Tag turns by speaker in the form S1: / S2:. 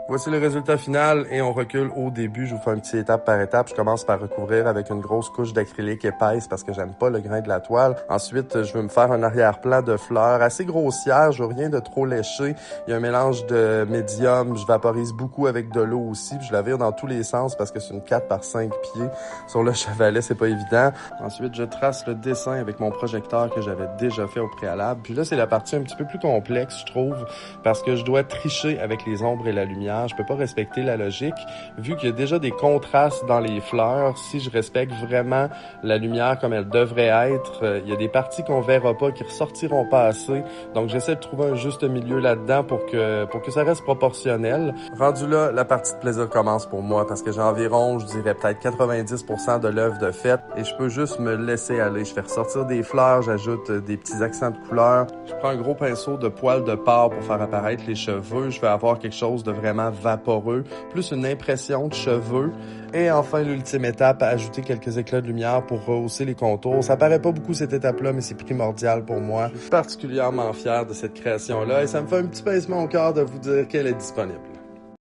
S1: Voici le résultat final et on recule au début. Je vous fais un petit étape par étape. Je commence par recouvrir avec une grosse couche d'acrylique épaisse parce que j'aime pas le grain de la toile. Ensuite, je veux me faire un arrière-plan de fleurs assez grossière. Je veux rien de trop léché. Il y a un mélange de médium. Je vaporise beaucoup avec de l'eau aussi. Puis je la vire dans tous les sens parce que c'est une 4 par 5 pieds. Sur le chevalet, c'est pas évident. Ensuite, je trace le dessin avec mon projecteur que j'avais déjà fait au préalable. Puis là, c'est la partie un petit peu plus complexe, je trouve, parce que je dois tricher avec les ombres et la lumière. Je peux pas respecter la logique. Vu qu'il y a déjà des contrastes dans les fleurs, si je respecte vraiment la lumière comme elle devrait être, il y a des parties qu'on verra pas, qui ressortiront pas assez. Donc, j'essaie de trouver un juste milieu là-dedans pour que ça reste proportionnel. Rendu là, la partie de plaisir commence pour moi parce que j'ai environ, je dirais peut-être 90% de l'œuvre de fait et je peux juste me laisser aller. Je fais ressortir des fleurs, j'ajoute des petits accents de couleurs. Je prends un gros pinceau de poils de porc pour faire apparaître les cheveux. Je vais avoir quelque chose de vraiment vaporeux, plus une impression de cheveux. Et enfin, l'ultime étape, ajouter quelques éclats de lumière pour rehausser les contours. Ça paraît pas beaucoup cette étape-là, mais c'est primordial pour moi. Je suis particulièrement fier de cette création-là et ça me fait un petit pincement au cœur de vous dire qu'elle est disponible.